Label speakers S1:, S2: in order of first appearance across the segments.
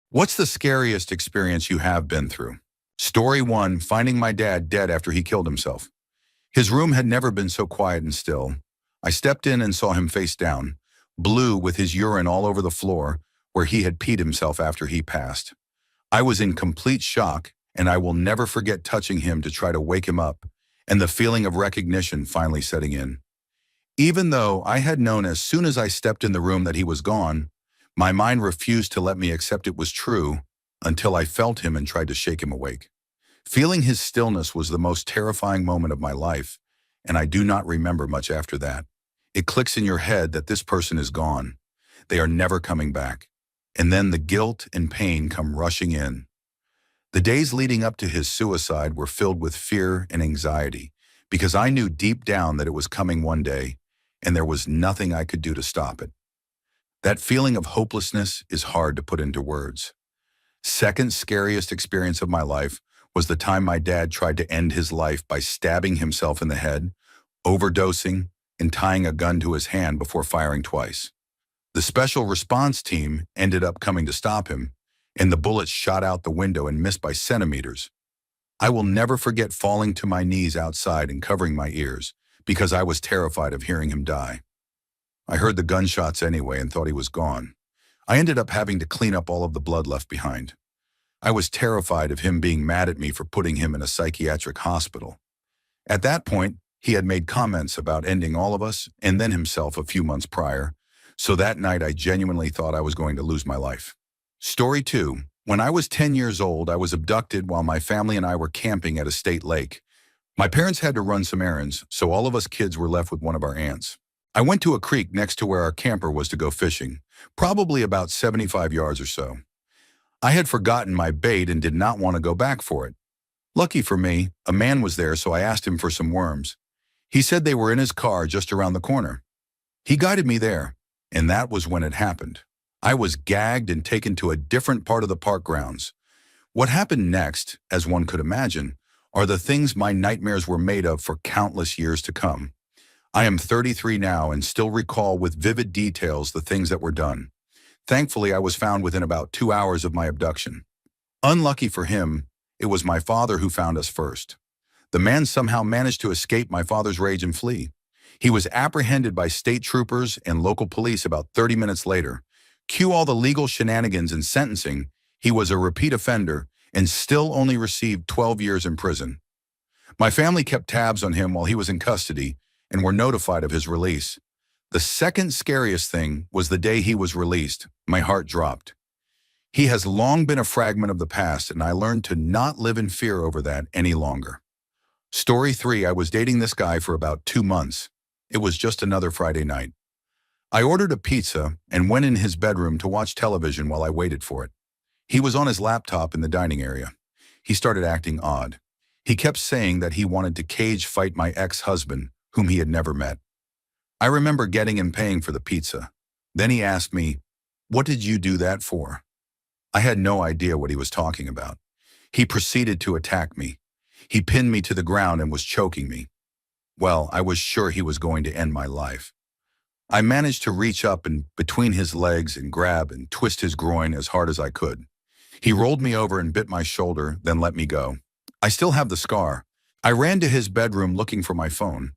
S1: What's the scariest experience you have been through? Story 1, finding my dad dead after he killed himself. His room had never been so quiet and still. I stepped in and saw him face down, blue with his urine all over the floor where he had peed himself after he passed. I was in complete shock, and I will never forget touching him to try to wake him up and the feeling of recognition finally setting in. Even though I had known as soon as I stepped in the room that he was gone, my mind refused to let me accept it was true until I felt him and tried to shake him awake. Feeling his stillness was the most terrifying moment of my life, and I do not remember much after that. It clicks in your head that this person is gone. They are never coming back. And then the guilt and pain come rushing in. The days leading up to his suicide were filled with fear and anxiety because I knew deep down that it was coming one day, and there was nothing I could do to stop it. That feeling of hopelessness is hard to put into words. Second scariest experience of my life was the time my dad tried to end his life by stabbing himself in the head, overdosing, and tying a gun to his hand before firing twice. The special response team ended up coming to stop him, and the bullets shot out the window and missed by centimeters. I will never forget falling to my knees outside and covering my ears because I was terrified of hearing him die. I heard the gunshots anyway and thought he was gone. I ended up having to clean up all of the blood left behind. I was terrified of him being mad at me for putting him in a psychiatric hospital. At that point, he had made comments about ending all of us and then himself a few months prior, so that night I genuinely thought I was going to lose my life. Story 2. When I was 10 years old, I was abducted while my family and I were camping at a state lake. My parents had to run some errands, so all of us kids were left with one of our aunts. I went to a creek next to where our camper was to go fishing, probably about 75 yards or so. I had forgotten my bait and did not want to go back for it. Lucky for me, a man was there, so I asked him for some worms. He said they were in his car just around the corner. He guided me there, and that was when it happened. I was gagged and taken to a different part of the park grounds. What happened next, as one could imagine, are the things my nightmares were made of for countless years to come. I am 33 now and still recall with vivid details the things that were done. Thankfully, I was found within about 2 hours of my abduction. Unlucky for him, it was my father who found us first. The man somehow managed to escape my father's rage and flee. He was apprehended by state troopers and local police about 30 minutes later. Cue all the legal shenanigans and sentencing, he was a repeat offender and still only received 12 years in prison. My family kept tabs on him while he was in custody and were notified of his release. The second scariest thing was the day he was released. My heart dropped. He has long been a fragment of the past, and I learned to not live in fear over that any longer. Story 3, I was dating this guy for about 2 months. It was just another Friday night. I ordered a pizza and went in his bedroom to watch television while I waited for it. He was on his laptop in the dining area. He started acting odd. He kept saying that he wanted to cage fight my ex-husband, whom he had never met. I remember getting and paying for the pizza. Then he asked me, "What did you do that for?" I had no idea what he was talking about. He proceeded to attack me. He pinned me to the ground and was choking me. Well, I was sure he was going to end my life. I managed to reach up and between his legs and grab and twist his groin as hard as I could. He rolled me over and bit my shoulder, then let me go. I still have the scar. I ran to his bedroom looking for my phone.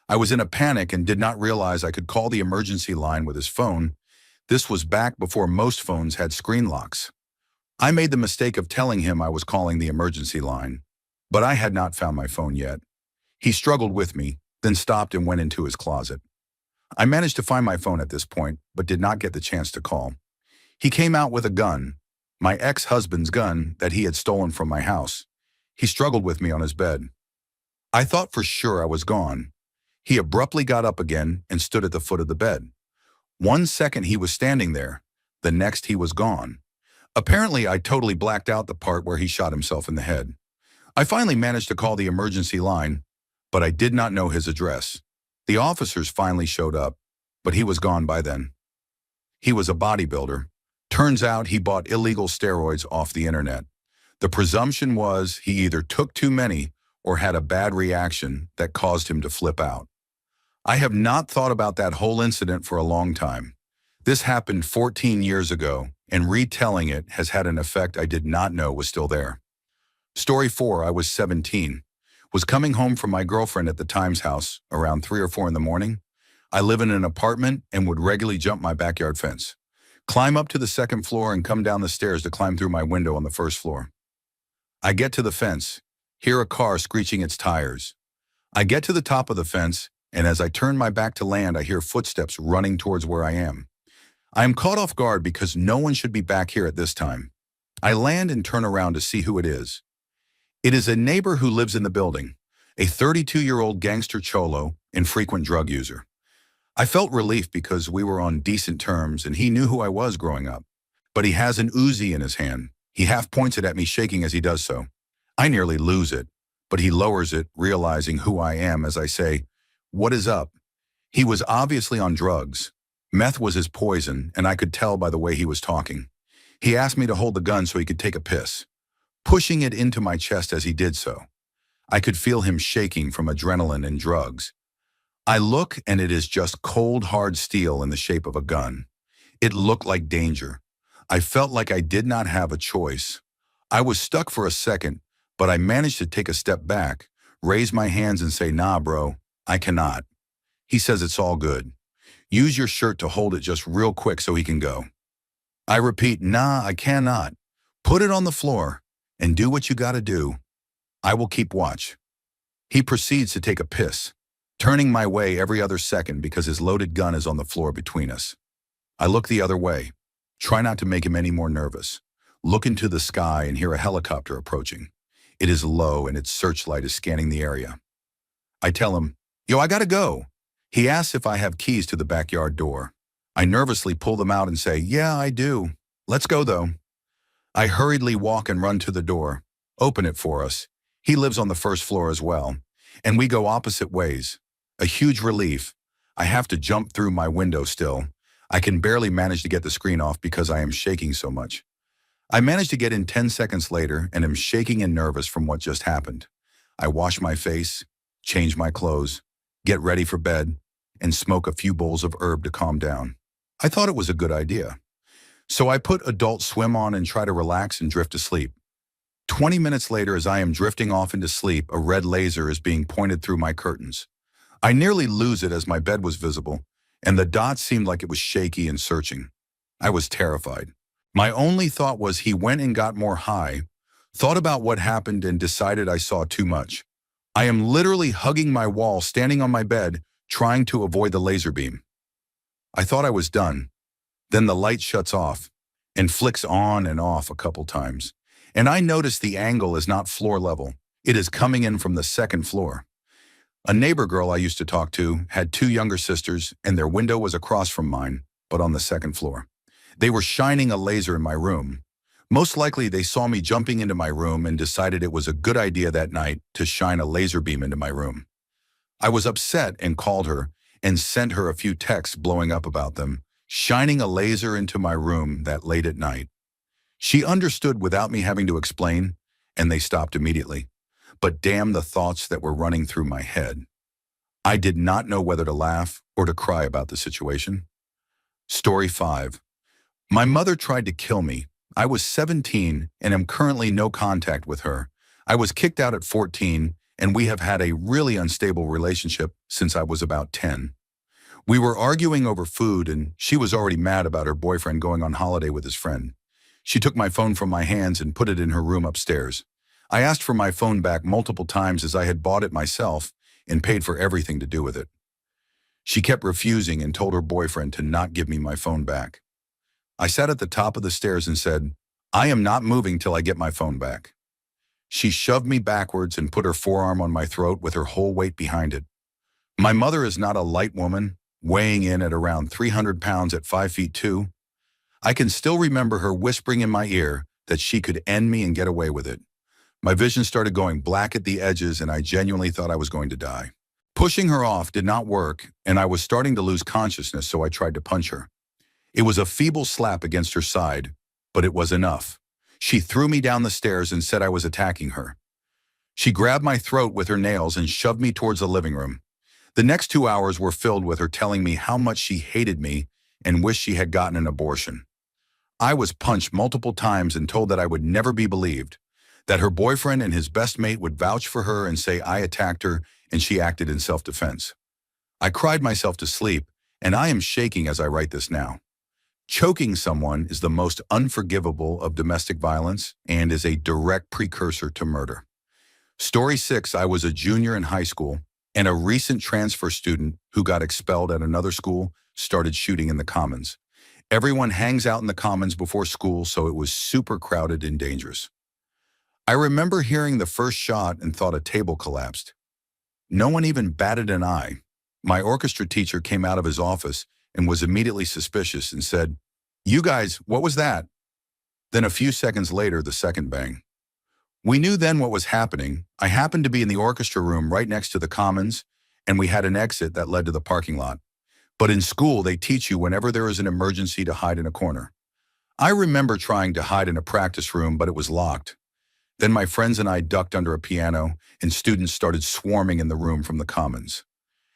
S1: I was in a panic and did not realize I could call the emergency line with his phone. This was back before most phones had screen locks. I made the mistake of telling him I was calling the emergency line, but I had not found my phone yet. He struggled with me, then stopped and went into his closet. I managed to find my phone at this point, but did not get the chance to call. He came out with a gun, my ex-husband's gun that he had stolen from my house. He struggled with me on his bed. I thought for sure I was gone. He abruptly got up again and stood at the foot of the bed. 1 second he was standing there, the next he was gone. Apparently I totally blacked out the part where he shot himself in the head. I finally managed to call the emergency line, but I did not know his address. The officers finally showed up, but he was gone by then. He was a bodybuilder. Turns out he bought illegal steroids off the internet. The presumption was he either took too many or had a bad reaction that caused him to flip out. I have not thought about that whole incident for a long time. This happened 14 years ago, and retelling it has had an effect I did not know was still there. Story 4, I was 17. Was coming home from my girlfriend at the time's house around 3 or 4 in the morning. I live in an apartment and would regularly jump my backyard fence, climb up to the second floor and come down the stairs to climb through my window on the first floor. I get to the fence, hear a car screeching its tires. I get to the top of the fence, and as I turn my back to land, I hear footsteps running towards where I am. I am caught off guard because no one should be back here at this time. I land and turn around to see who it is. It is a neighbor who lives in the building, a 32-year-old gangster cholo and frequent drug user. I felt relief because we were on decent terms and he knew who I was growing up. But he has an Uzi in his hand. He half points it at me, shaking as he does so. I nearly lose it, but he lowers it, realizing who I am as I say, "What is up?" He was obviously on drugs. Meth was his poison, and I could tell by the way he was talking. He asked me to hold the gun so he could take a piss, pushing it into my chest as he did so. I could feel him shaking from adrenaline and drugs. I look and it is just cold, hard steel in the shape of a gun. It looked like danger. I felt like I did not have a choice. I was stuck for a second, but I managed to take a step back, raise my hands and say, "Nah, bro, I cannot." He says it's all good. Use your shirt to hold it just real quick so he can go. I repeat, "Nah, I cannot." Put it on the floor and do what you gotta do. I will keep watch. He proceeds to take a piss, turning my way every other second because his loaded gun is on the floor between us. I look the other way, try not to make him any more nervous. Look into the sky and hear a helicopter approaching. It is low and its searchlight is scanning the area. I tell him, "Yo, I gotta go." He asks if I have keys to the backyard door. I nervously pull them out and say, "Yeah, I do. Let's go though." I hurriedly walk and run to the door, open it for us. He lives on the first floor as well, and we go opposite ways. A huge relief. I have to jump through my window still. I can barely manage to get the screen off because I am shaking so much. I manage to get in 10 seconds later and am shaking and nervous from what just happened. I wash my face, change my clothes, get ready for bed, and smoke a few bowls of herb to calm down. I thought it was a good idea. So I put Adult Swim on and try to relax and drift to sleep. 20 minutes later, as I am drifting off into sleep, a red laser is being pointed through my curtains. I nearly lose it as my bed was visible, and the dot seemed like it was shaky and searching. I was terrified. My only thought was he went and got more high, thought about what happened and decided I saw too much. I am literally hugging my wall, standing on my bed, trying to avoid the laser beam. I thought I was done. Then the light shuts off and flicks on and off a couple times. And I notice the angle is not floor level. It is coming in from the second floor. A neighbor girl I used to talk to had 2 younger sisters, and their window was across from mine, but on the second floor. They were shining a laser in my room. Most likely they saw me jumping into my room and decided it was a good idea that night to shine a laser beam into my room. I was upset and called her and sent her a few texts blowing up about them, shining a laser into my room that late at night. She understood without me having to explain, and they stopped immediately. But damn the thoughts that were running through my head. I did not know whether to laugh or to cry about the situation. Story 5. My mother tried to kill me. I was 17 and am currently no contact with her. I was kicked out at 14, and we have had a really unstable relationship since I was about 10. We were arguing over food, and she was already mad about her boyfriend going on holiday with his friend. She took my phone from my hands and put it in her room upstairs. I asked for my phone back multiple times as I had bought it myself and paid for everything to do with it. She kept refusing and told her boyfriend to not give me my phone back. I sat at the top of the stairs and said, "I am not moving till I get my phone back." She shoved me backwards and put her forearm on my throat with her whole weight behind it. My mother is not a light woman, weighing in at around 300 pounds at 5'2". I can still remember her whispering in my ear that she could end me and get away with it. My vision started going black at the edges and I genuinely thought I was going to die. Pushing her off did not work and I was starting to lose consciousness, so I tried to punch her. It was a feeble slap against her side, but it was enough. She threw me down the stairs and said I was attacking her. She grabbed my throat with her nails and shoved me towards the living room. The next 2 hours were filled with her telling me how much she hated me and wished she had gotten an abortion. I was punched multiple times and told that I would never be believed, that her boyfriend and his best mate would vouch for her and say I attacked her and she acted in self-defense. I cried myself to sleep, and I am shaking as I write this now. Choking someone is the most unforgivable of domestic violence and is a direct precursor to murder. Story 6, I was a junior in high school, and a recent transfer student who got expelled at another school started shooting in the commons. Everyone hangs out in the commons before school, so it was super crowded and dangerous. I remember hearing the first shot and thought a table collapsed. No one even batted an eye. My orchestra teacher came out of his office and was immediately suspicious and said, "You guys, what was that?" Then a few seconds later, the second bang. We knew then what was happening. I happened to be in the orchestra room right next to the commons, and we had an exit that led to the parking lot. But in school, they teach you whenever there is an emergency to hide in a corner. I remember trying to hide in a practice room, but it was locked. Then my friends and I ducked under a piano, and students started swarming in the room from the commons.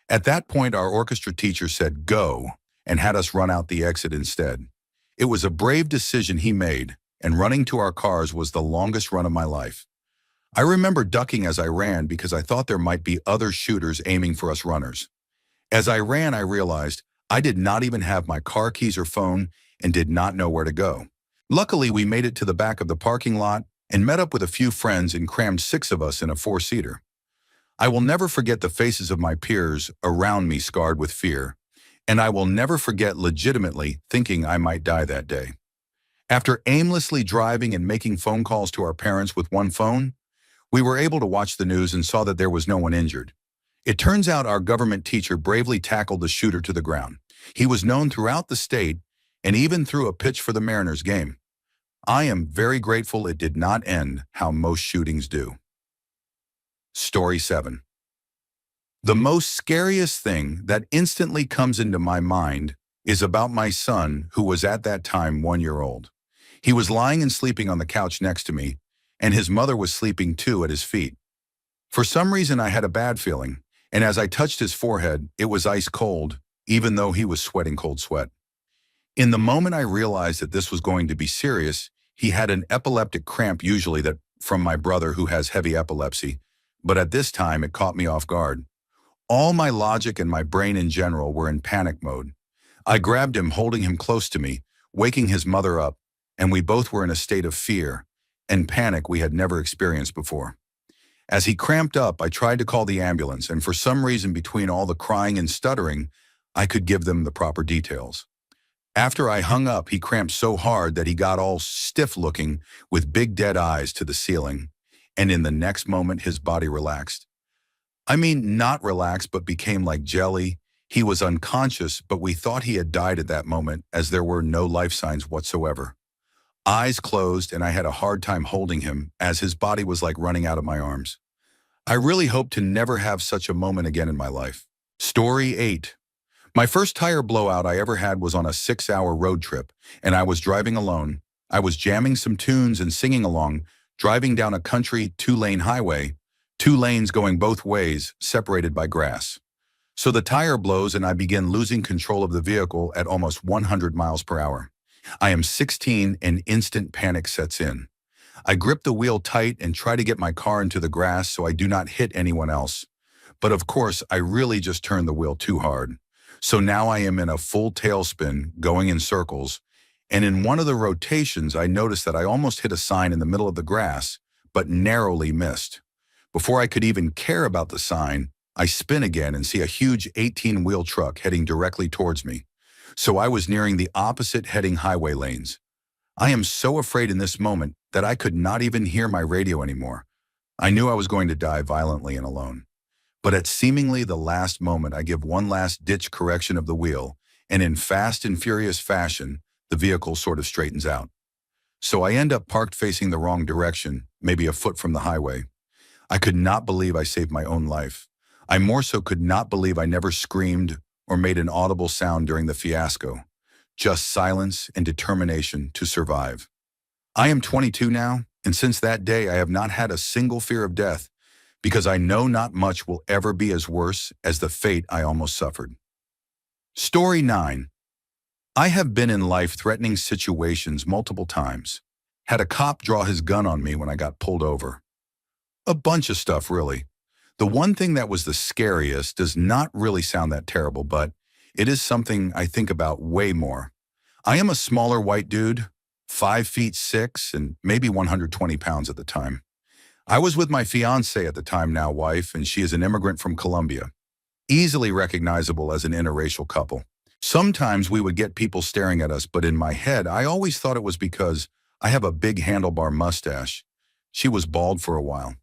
S1: At that point, our orchestra teacher said, "Go," and had us run out the exit instead. It was a brave decision he made, and running to our cars was the longest run of my life. I remember ducking as I ran because I thought there might be other shooters aiming for us runners. As I ran, I realized I did not even have my car keys or phone and did not know where to go. Luckily, we made it to the back of the parking lot and met up with a few friends and crammed 6 of us in a 4-seater. I will never forget the faces of my peers around me scarred with fear, and I will never forget legitimately thinking I might die that day. After aimlessly driving and making phone calls to our parents with one phone, we were able to watch the news and saw that there was no one injured. It turns out our government teacher bravely tackled the shooter to the ground. He was known throughout the state and even threw a pitch for the Mariners game. I am very grateful it did not end how most shootings do. Story 7. The most scariest thing that instantly comes into my mind is about my son, who was at that time 1 year old. He was lying and sleeping on the couch next to me, and his mother was sleeping too at his feet. For some reason, I had a bad feeling, and as I touched his forehead, it was ice cold, even though he was sweating cold sweat. In the moment I realized that this was going to be serious, he had an epileptic cramp, usually that from my brother who has heavy epilepsy, but at this time it caught me off guard. All my logic and my brain in general were in panic mode. I grabbed him, holding him close to me, waking his mother up, and we both were in a state of fear and panic we had never experienced before. As he cramped up, I tried to call the ambulance, and for some reason between all the crying and stuttering, I could give them the proper details. After I hung up, he cramped so hard that he got all stiff-looking with big dead eyes to the ceiling, and in the next moment his body relaxed. I mean, not relaxed, but became like jelly. He was unconscious, but we thought he had died at that moment as there were no life signs whatsoever. Eyes closed, and I had a hard time holding him as his body was like running out of my arms. I really hope to never have such a moment again in my life. Story 8. My first tire blowout I ever had was on a 6-hour road trip, and I was driving alone. I was jamming some tunes and singing along, driving down a country 2-lane highway, 2 lanes going both ways, separated by grass. So the tire blows and I begin losing control of the vehicle at almost 100 miles per hour. I am 16 and instant panic sets in. I grip the wheel tight and try to get my car into the grass so I do not hit anyone else. But of course, I really just turned the wheel too hard. So now I am in a full tailspin, going in circles, and in one of the rotations I noticed that I almost hit a sign in the middle of the grass, but narrowly missed. Before I could even care about the sign, I spin again and see a huge 18-wheel truck heading directly towards me. So I was nearing the opposite heading highway lanes. I am so afraid in this moment that I could not even hear my radio anymore. I knew I was going to die violently and alone. But at seemingly the last moment, I give one last ditch correction of the wheel, and in fast and furious fashion, the vehicle sort of straightens out. So I end up parked facing the wrong direction, maybe a foot from the highway. I could not believe I saved my own life. I more so could not believe I never screamed or made an audible sound during the fiasco. Just silence and determination to survive. I am 22 now, and since that day I have not had a single fear of death, because I know not much will ever be as worse as the fate I almost suffered. Story 9. I have been in life-threatening situations multiple times. Had a cop draw his gun on me when I got pulled over. A bunch of stuff, really. The one thing that was the scariest does not really sound that terrible, but it is something I think about way more. I am a smaller white dude, 5'6" and maybe 120 pounds at the time. I was with my fiance at the time, now wife, and she is an immigrant from Colombia, easily recognizable as an interracial couple. Sometimes we would get people staring at us, but in my head, I always thought it was because I have a big handlebar mustache. She was bald for a while.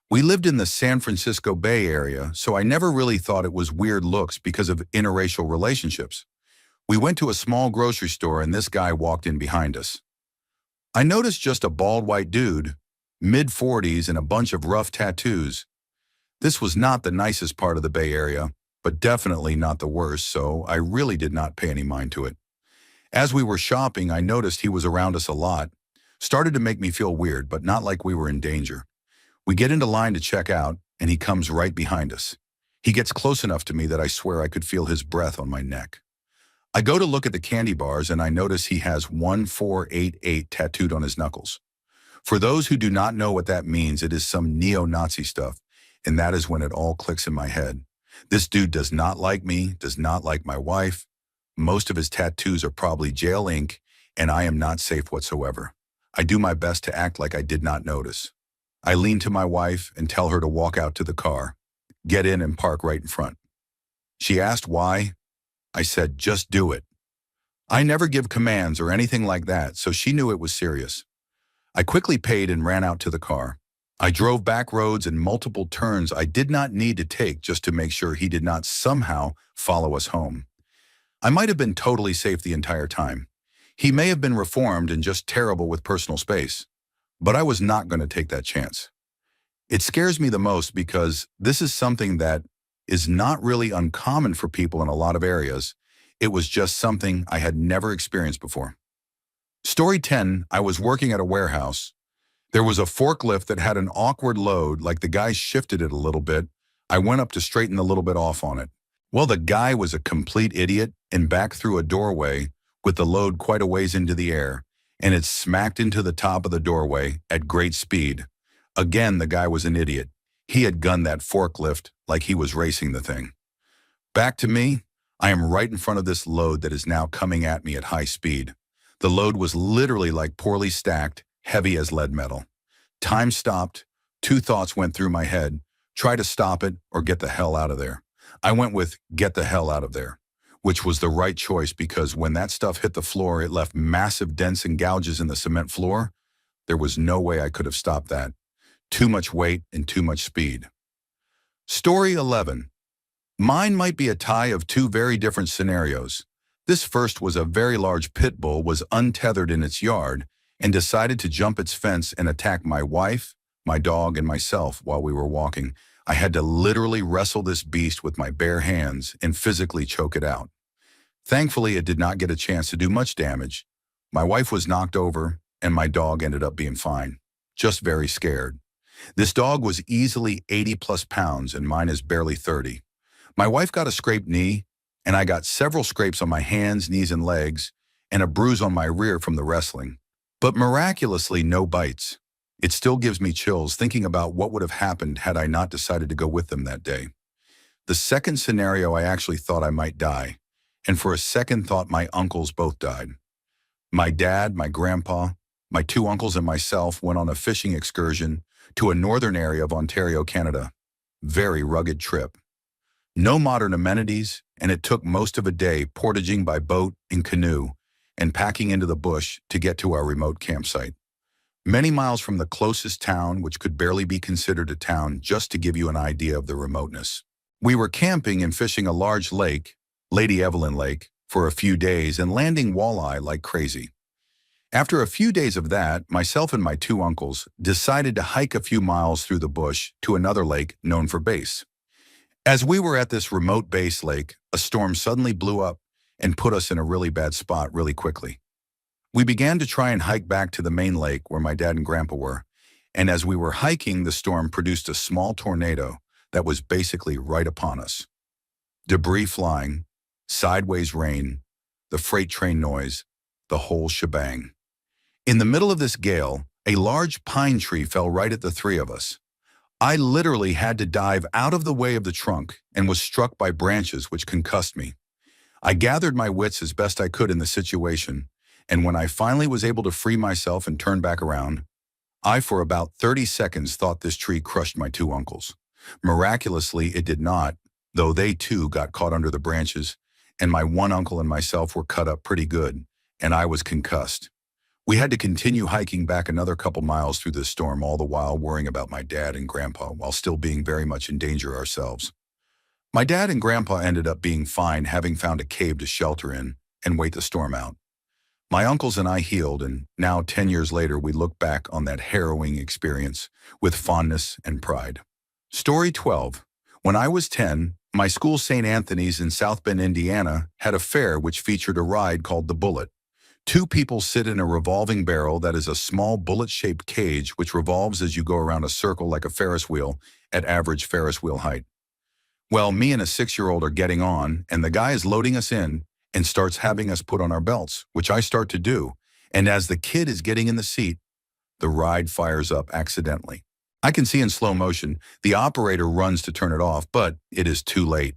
S1: We lived in the San Francisco Bay Area, so I never really thought it was weird looks because of interracial relationships. We went to a small grocery store and this guy walked in behind us. I noticed just a bald white dude, mid-40s and a bunch of rough tattoos. This was not the nicest part of the Bay Area, but definitely not the worst, so I really did not pay any mind to it. As we were shopping, I noticed he was around us a lot. Started to make me feel weird, but not like we were in danger. We get into line to check out, and he comes right behind us. He gets close enough to me that I swear I could feel his breath on my neck. I go to look at the candy bars, and I notice he has 1488 tattooed on his knuckles. For those who do not know what that means, it is some neo-Nazi stuff, and that is when it all clicks in my head. This dude does not like me, does not like my wife. Most of his tattoos are probably jail ink, and I am not safe whatsoever. I do my best to act like I did not notice. I lean to my wife and tell her to walk out to the car, get in and park right in front. She asked why. I said, just do it. I never give commands or anything like that, so she knew it was serious. I quickly paid and ran out to the car. I drove back roads and multiple turns I did not need to take just to make sure he did not somehow follow us home. I might have been totally safe the entire time. He may have been reformed and just terrible with personal space, but I was not going to take that chance. It scares me the most because this is something that is not really uncommon for people in a lot of areas. It was just something I had never experienced before. Story 10, I was working at a warehouse. There was a forklift that had an awkward load, like the guy shifted it a little bit. I went up to straighten a little bit off on it. Well, the guy was a complete idiot and backed through a doorway with the load quite a ways into the air, and it smacked into the top of the doorway at great speed. Again, the guy was an idiot. He had gunned that forklift like he was racing the thing. Back to me, I am right in front of this load that is now coming at me at high speed. The load was literally like poorly stacked, heavy as lead metal. Time stopped. Two thoughts went through my head. Try to stop it or get the hell out of there. I went with get the hell out of there, which was the right choice because when that stuff hit the floor, it left massive dents and gouges in the cement floor. There was no way I could have stopped that. Too much weight and too much speed. Story 11. Mine might be a tie of two very different scenarios. This first was a very large pit bull was untethered in its yard and decided to jump its fence and attack my wife, my dog, and myself while we were walking. I had to literally wrestle this beast with my bare hands and physically choke it out. Thankfully, it did not get a chance to do much damage. My wife was knocked over, and my dog ended up being fine, just very scared. This dog was easily 80+ pounds, and mine is barely 30. My wife got a scraped knee, and I got several scrapes on my hands, knees, and legs, and a bruise on my rear from the wrestling. But miraculously, no bites. It still gives me chills thinking about what would have happened had I not decided to go with them that day. The second scenario, I actually thought I might die, and for a second thought my uncles both died. My dad, my grandpa, my two uncles, and myself went on a fishing excursion to a northern area of Ontario, Canada. Very rugged trip. No modern amenities, and it took most of a day portaging by boat and canoe and packing into the bush to get to our remote campsite. Many miles from the closest town, which could barely be considered a town, just to give you an idea of the remoteness. We were camping and fishing a large lake, Lady Evelyn Lake, for a few days and landing walleye like crazy. After a few days of that, myself and my two uncles decided to hike a few miles through the bush to another lake known for bass. As we were at this remote bass lake, a storm suddenly blew up and put us in a really bad spot really quickly. We began to try and hike back to the main lake where my dad and grandpa were, and as we were hiking, the storm produced a small tornado that was basically right upon us. Debris flying, sideways rain, the freight train noise, the whole shebang. In the middle of this gale, a large pine tree fell right at the three of us. I literally had to dive out of the way of the trunk and was struck by branches which concussed me. I gathered my wits as best I could in the situation, and when I finally was able to free myself and turn back around, I for about 30 seconds thought this tree crushed my two uncles. Miraculously, it did not, though they too got caught under the branches, and my one uncle and myself were cut up pretty good, and I was concussed. We had to continue hiking back another couple miles through this storm, all the while worrying about my dad and grandpa while still being very much in danger ourselves. My dad and grandpa ended up being fine, having found a cave to shelter in and wait the storm out. My uncles and I healed, and now 10 years later we look back on that harrowing experience with fondness and pride. Story 12. When I was 10, my school St. Anthony's in South Bend, Indiana, had a fair which featured a ride called the Bullet. Two people sit in a revolving barrel that is a small bullet-shaped cage which revolves as you go around a circle like a Ferris wheel at average Ferris wheel height. Well, me and a 6-year-old are getting on, and the guy is loading us in and starts having us put on our belts, which I start to do, and as the kid is getting in the seat, the ride fires up accidentally. I can see in slow motion, the operator runs to turn it off, but it is too late.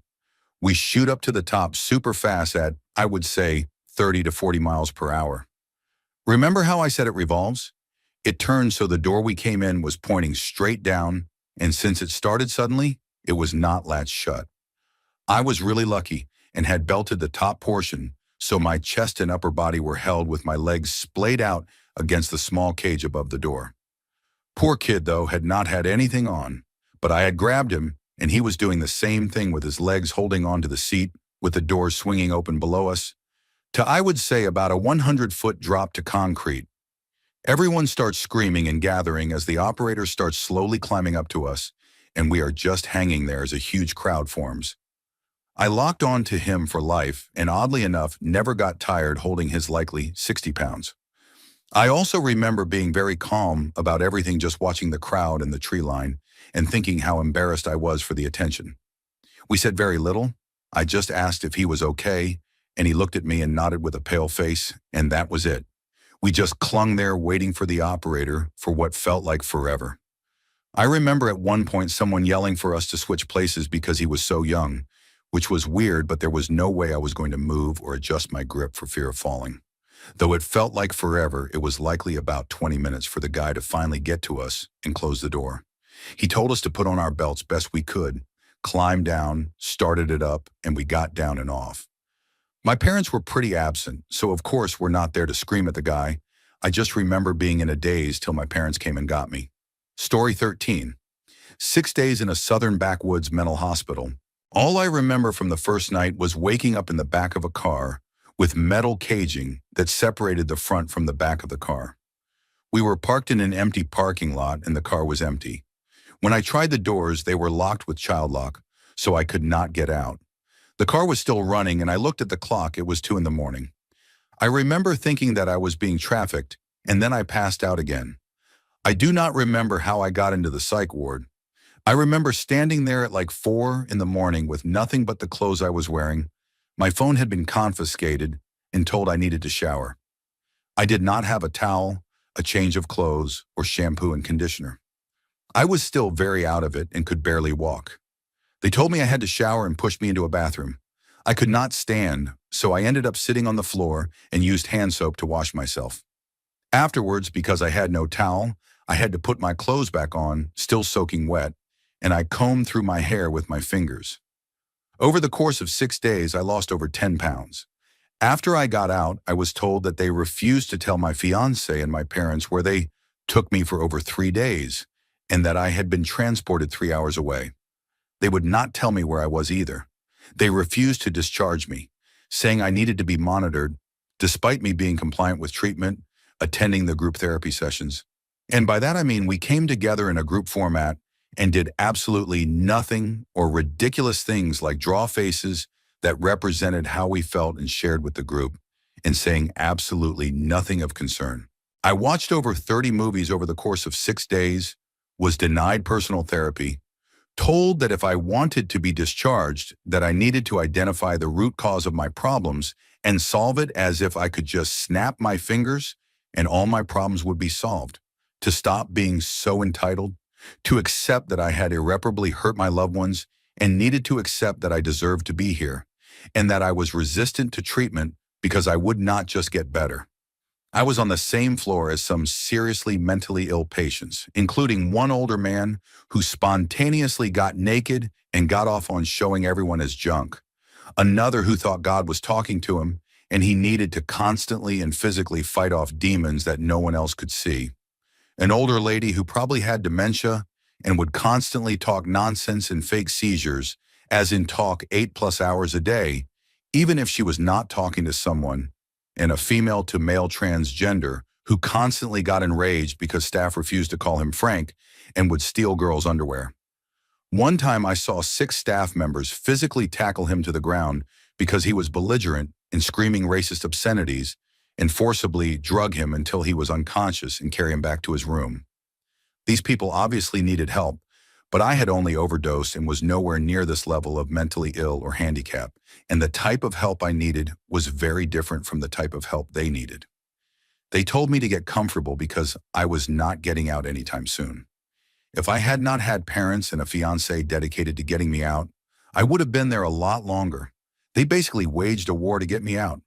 S1: We shoot up to the top super fast at, I would say, 30 to 40 miles per hour. Remember how I said it revolves? It turned so the door we came in was pointing straight down, and since it started suddenly, it was not latched shut. I was really lucky and had belted the top portion, so my chest and upper body were held with my legs splayed out against the small cage above the door. Poor kid, though, had not had anything on, but I had grabbed him, and he was doing the same thing with his legs holding onto the seat, with the door swinging open below us, to I would say about a 100-foot drop to concrete. Everyone starts screaming and gathering as the operator starts slowly climbing up to us, and we are just hanging there as a huge crowd forms. I locked on to him for life, and oddly enough, never got tired holding his likely 60 pounds. I also remember being very calm about everything, just watching the crowd and the tree line, and thinking how embarrassed I was for the attention. We said very little. I just asked if he was okay, and he looked at me and nodded with a pale face, and that was it. We just clung there waiting for the operator for what felt like forever. I remember at one point someone yelling for us to switch places because he was so young, which was weird, but there was no way I was going to move or adjust my grip for fear of falling. Though it felt like forever, it was likely about 20 minutes for the guy to finally get to us and close the door. He told us to put on our belts best we could, climbed down, started it up, and we got down and off. My parents were pretty absent, so of course we're not there to scream at the guy. I just remember being in a daze till my parents came and got me. Story 13. 6 days in a southern backwoods mental hospital. All I remember from the first night was waking up in the back of a car with metal caging that separated the front from the back of the car. We were parked in an empty parking lot and the car was empty. When I tried the doors, they were locked with child lock, so I could not get out. The car was still running, and I looked at the clock. It was 2 a.m. I remember thinking that I was being trafficked, and then I passed out again. I do not remember how I got into the psych ward. I remember standing there at like 4 a.m. with nothing but the clothes I was wearing. My phone had been confiscated and told I needed to shower. I did not have a towel, a change of clothes, or shampoo and conditioner. I was still very out of it and could barely walk. They told me I had to shower and pushed me into a bathroom. I could not stand, so I ended up sitting on the floor and used hand soap to wash myself. Afterwards, because I had no towel, I had to put my clothes back on, still soaking wet, and I combed through my hair with my fingers. Over the course of 6 days, I lost over 10 pounds. After I got out, I was told that they refused to tell my fiancé and my parents where they took me for over 3 days, and that I had been transported 3 hours away. They would not tell me where I was either. They refused to discharge me, saying I needed to be monitored, despite me being compliant with treatment, attending the group therapy sessions. And by that I mean we came together in a group format and did absolutely nothing or ridiculous things like draw faces that represented how we felt and shared with the group, and saying absolutely nothing of concern. I watched over 30 movies over the course of 6 days, was denied personal therapy, told that if I wanted to be discharged, that I needed to identify the root cause of my problems and solve it as if I could just snap my fingers and all my problems would be solved. To stop being so entitled, to accept that I had irreparably hurt my loved ones and needed to accept that I deserved to be here, and that I was resistant to treatment because I would not just get better. I was on the same floor as some seriously mentally ill patients, including one older man who spontaneously got naked and got off on showing everyone his junk, another who thought God was talking to him and he needed to constantly and physically fight off demons that no one else could see, an older lady who probably had dementia and would constantly talk nonsense and fake seizures, as in talk 8+ hours a day, even if she was not talking to someone, and a female to male transgender who constantly got enraged because staff refused to call him Frank and would steal girls' underwear. One time I saw 6 staff members physically tackle him to the ground because he was belligerent and screaming racist obscenities, and forcibly drug him until he was unconscious and carry him back to his room. These people obviously needed help, but I had only overdosed and was nowhere near this level of mentally ill or handicap, and the type of help I needed was very different from the type of help they needed. They told me to get comfortable because I was not getting out anytime soon. If I had not had parents and a fiance dedicated to getting me out, I would have been there a lot longer. They basically waged a war to get me out.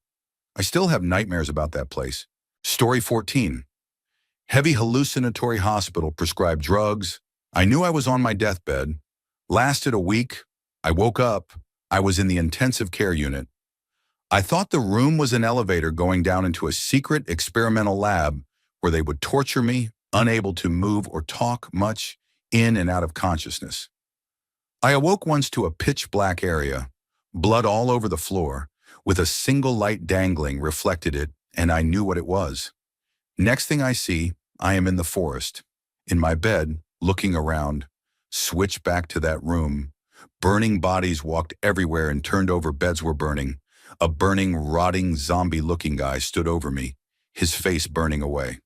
S1: I still have nightmares about that place. Story 14. Heavy hallucinatory hospital prescribed drugs. I knew I was on my deathbed. Lasted a week. I woke up. I was in the intensive care unit. I thought the room was an elevator going down into a secret experimental lab where they would torture me, unable to move or talk much, in and out of consciousness. I awoke once to a pitch black area, blood all over the floor, with a single light dangling reflected it, and I knew what it was. Next thing I see, I am in the forest, in my bed, looking around, switched back to that room. Burning bodies walked everywhere and turned over beds were burning. A burning, rotting, zombie-looking guy stood over me, his face burning away.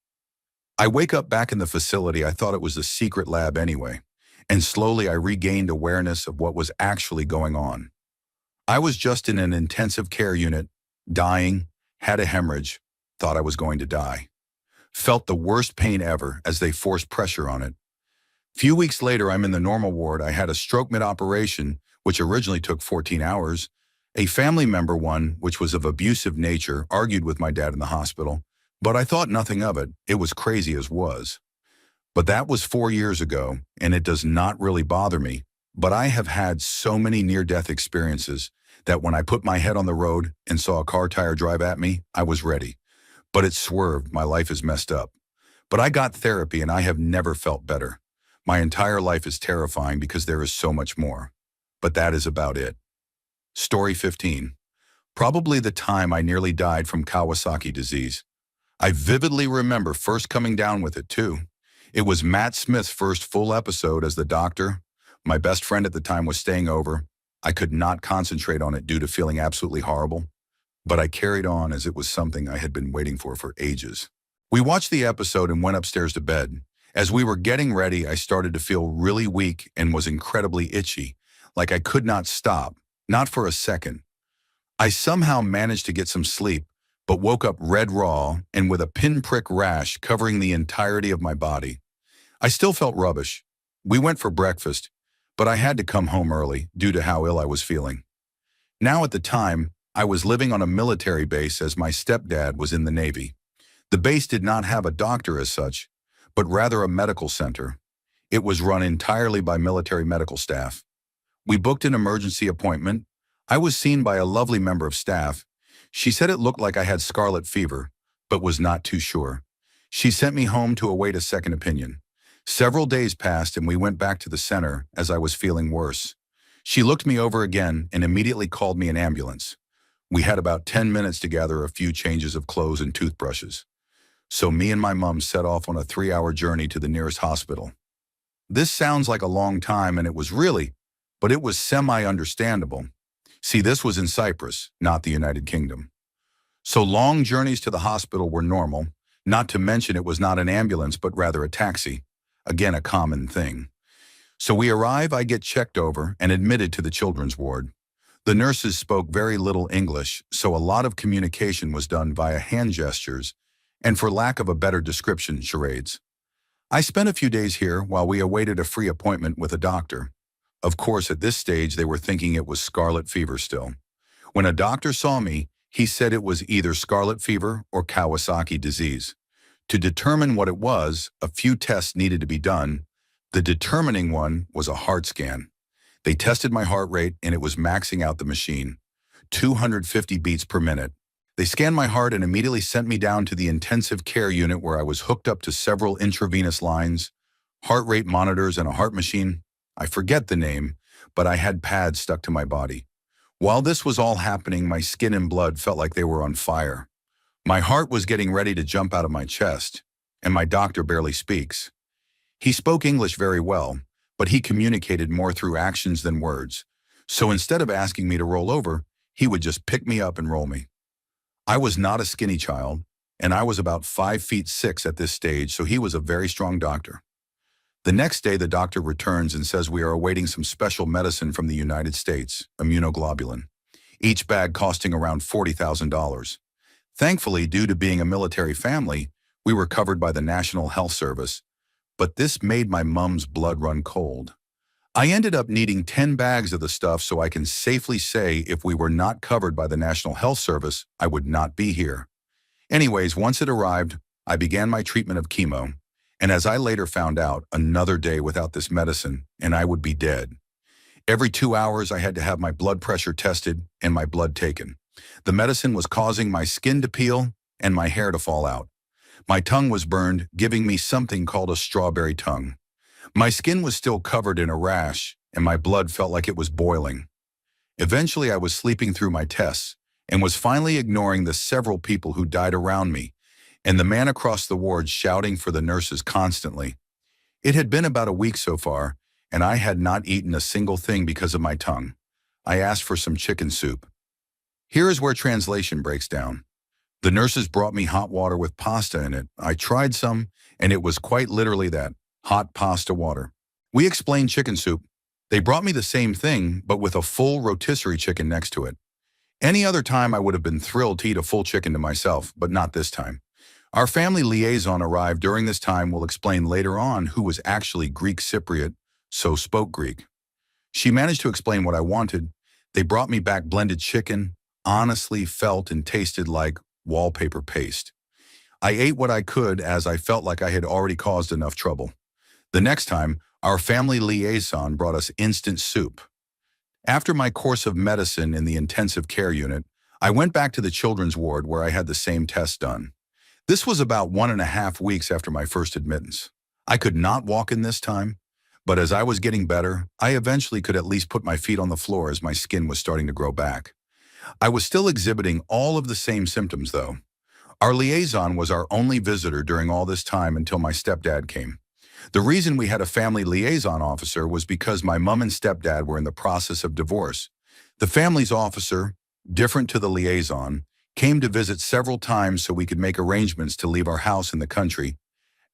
S1: I wake up back in the facility. I thought it was a secret lab anyway, and slowly I regained awareness of what was actually going on. I was just in an intensive care unit, dying, had a hemorrhage, thought I was going to die. Felt the worst pain ever as they forced pressure on it. Few weeks later, I'm in the normal ward. I had a stroke mid-operation, which originally took 14 hours. A family member one, which was of abusive nature, argued with my dad in the hospital, but I thought nothing of it. It was crazy as was. But that was 4 years ago, and it does not really bother me. But I have had so many near-death experiences that when I put my head on the road and saw a car tire drive at me, I was ready. But it swerved. My life is messed up. But I got therapy and I have never felt better. My entire life is terrifying because there is so much more. But that is about it. Story 15. Probably the time I nearly died from Kawasaki disease. I vividly remember first coming down with it too. It was Matt Smith's first full episode as the doctor. My best friend at the time was staying over. I could not concentrate on it due to feeling absolutely horrible, but I carried on as it was something I had been waiting for ages. We watched the episode and went upstairs to bed. As we were getting ready, I started to feel really weak and was incredibly itchy, like I could not stop, not for a second. I somehow managed to get some sleep, but woke up red raw and with a pinprick rash covering the entirety of my body. I still felt rubbish. We went for breakfast, but I had to come home early due to how ill I was feeling. Now at the time, I was living on a military base as my stepdad was in the Navy. The base did not have a doctor as such, but rather a medical center. It was run entirely by military medical staff. We booked an emergency appointment. I was seen by a lovely member of staff. She said it looked like I had scarlet fever, but was not too sure. She sent me home to await a second opinion. Several days passed and we went back to the center as I was feeling worse. She looked me over again and immediately called me an ambulance. We had about 10 minutes to gather a few changes of clothes and toothbrushes. So me and my mom set off on a 3-hour journey to the nearest hospital. This sounds like a long time, and it was really, but it was semi-understandable. See, this was in Cyprus, not the United Kingdom. So long journeys to the hospital were normal, not to mention it was not an ambulance but rather a taxi. Again, a common thing. So we arrive, I get checked over and admitted to the children's ward. The nurses spoke very little English, so a lot of communication was done via hand gestures and, for lack of a better description, charades. I spent a few days here while we awaited a free appointment with a doctor. Of course, at this stage, they were thinking it was scarlet fever still. When a doctor saw me, he said it was either scarlet fever or Kawasaki disease. To determine what it was, a few tests needed to be done. The determining one was a heart scan. They tested my heart rate and it was maxing out the machine, 250 beats per minute. They scanned my heart and immediately sent me down to the intensive care unit where I was hooked up to several intravenous lines, heart rate monitors, and a heart machine. I forget the name, but I had pads stuck to my body. While this was all happening, my skin and blood felt like they were on fire. My heart was getting ready to jump out of my chest, and my doctor barely speaks. He spoke English very well, but he communicated more through actions than words. So instead of asking me to roll over, he would just pick me up and roll me. I was not a skinny child, and I was about 5'6" at this stage, so he was a very strong doctor. The next day, the doctor returns and says we are awaiting some special medicine from the United States, immunoglobulin, each bag costing around $40,000. Thankfully, due to being a military family, we were covered by the National Health Service, but this made my mom's blood run cold. I ended up needing 10 bags of the stuff, so I can safely say if we were not covered by the National Health Service, I would not be here. Anyways, once it arrived, I began my treatment of chemo, and as I later found out, another day without this medicine, and I would be dead. Every 2 hours, I had to have my blood pressure tested and my blood taken. The medicine was causing my skin to peel and my hair to fall out. My tongue was burned, giving me something called a strawberry tongue. My skin was still covered in a rash, and my blood felt like it was boiling. Eventually, I was sleeping through my tests and was finally ignoring the several people who died around me and the man across the ward shouting for the nurses constantly. It had been about a week so far, and I had not eaten a single thing because of my tongue. I asked for some chicken soup. Here is where translation breaks down. The nurses brought me hot water with pasta in it. I tried some, and it was quite literally that. Hot pasta water. We explained chicken soup. They brought me the same thing, but with a full rotisserie chicken next to it. Any other time I would have been thrilled to eat a full chicken to myself, but not this time. Our family liaison arrived during this time. We'll explain later on who was actually Greek Cypriot, so spoke Greek. She managed to explain what I wanted. They brought me back blended chicken, honestly felt and tasted like wallpaper paste. I ate what I could as I felt like I had already caused enough trouble. The next time, our family liaison brought us instant soup. After my course of medicine in the intensive care unit, I went back to the children's ward where I had the same test done. This was about 1.5 weeks after my first admittance. I could not walk in this time, but as I was getting better, I eventually could at least put my feet on the floor as my skin was starting to grow back. I was still exhibiting all of the same symptoms though. Our liaison was our only visitor during all this time until my stepdad came. The reason we had a family liaison officer was because my mom and stepdad were in the process of divorce. The family's officer, different to the liaison, came to visit several times so we could make arrangements to leave our house in the country.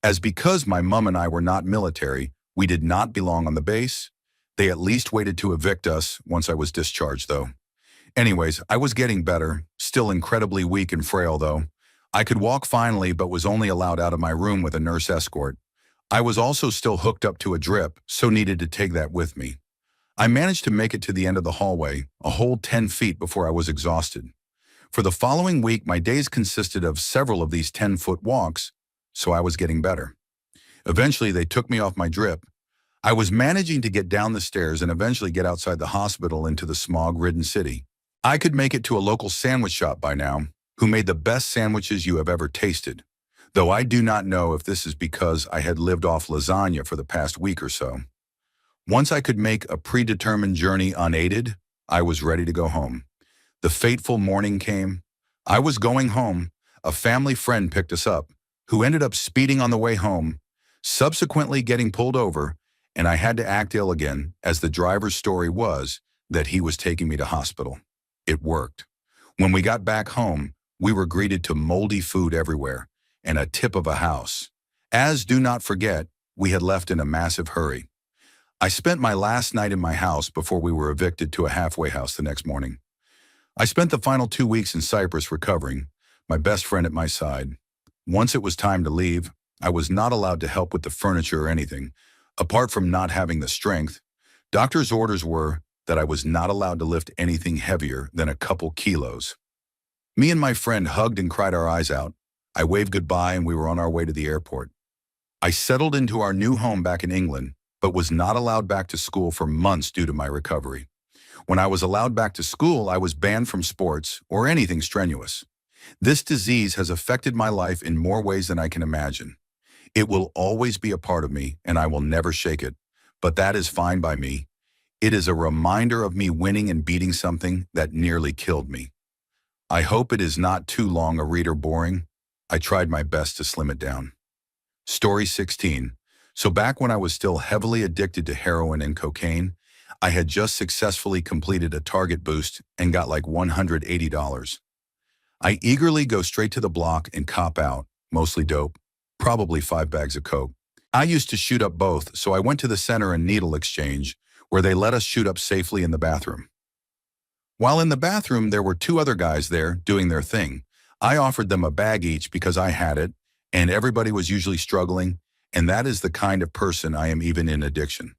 S1: As because my mom and I were not military, we did not belong on the base. They at least waited to evict us once I was discharged though. Anyways, I was getting better, still incredibly weak and frail though. I could walk finally, but was only allowed out of my room with a nurse escort. I was also still hooked up to a drip, so needed to take that with me. I managed to make it to the end of the hallway, a whole 10 feet before I was exhausted. For the following week, my days consisted of several of these 10-foot walks, so I was getting better. Eventually, they took me off my drip. I was managing to get down the stairs and eventually get outside the hospital into the smog-ridden city. I could make it to a local sandwich shop by now, who made the best sandwiches you have ever tasted. Though I do not know if this is because I had lived off lasagna for the past week or so. Once I could make a predetermined journey unaided, I was ready to go home. The fateful morning came. I was going home. A family friend picked us up, who ended up speeding on the way home, subsequently getting pulled over, and I had to act ill again, as the driver's story was that he was taking me to hospital. It worked. When we got back home, we were greeted to moldy food everywhere and a tip of a house. As do not forget, we had left in a massive hurry. I spent my last night in my house before we were evicted to a halfway house the next morning. I spent the final 2 weeks in Cyprus recovering, my best friend at my side. Once it was time to leave, I was not allowed to help with the furniture or anything, apart from not having the strength. Doctor's orders were that I was not allowed to lift anything heavier than a couple kilos. Me and my friend hugged and cried our eyes out. I waved goodbye and we were on our way to the airport. I settled into our new home back in England, but was not allowed back to school for months due to my recovery. When I was allowed back to school, I was banned from sports or anything strenuous. This disease has affected my life in more ways than I can imagine. It will always be a part of me, and I will never shake it. But that is fine by me. It is a reminder of me winning and beating something that nearly killed me. I hope it is not too long a read or boring. I tried my best to slim it down. Story 16. So back when I was still heavily addicted to heroin and cocaine, I had just successfully completed a Target boost and got like $180. I eagerly go straight to the block and cop out, mostly dope, probably 5 bags of coke. I used to shoot up both, so I went to the center and needle exchange, where they let us shoot up safely in the bathroom. While in the bathroom, there were 2 other guys there doing their thing. I offered them a bag each because I had it, and everybody was usually struggling, and that is the kind of person I am even in addiction.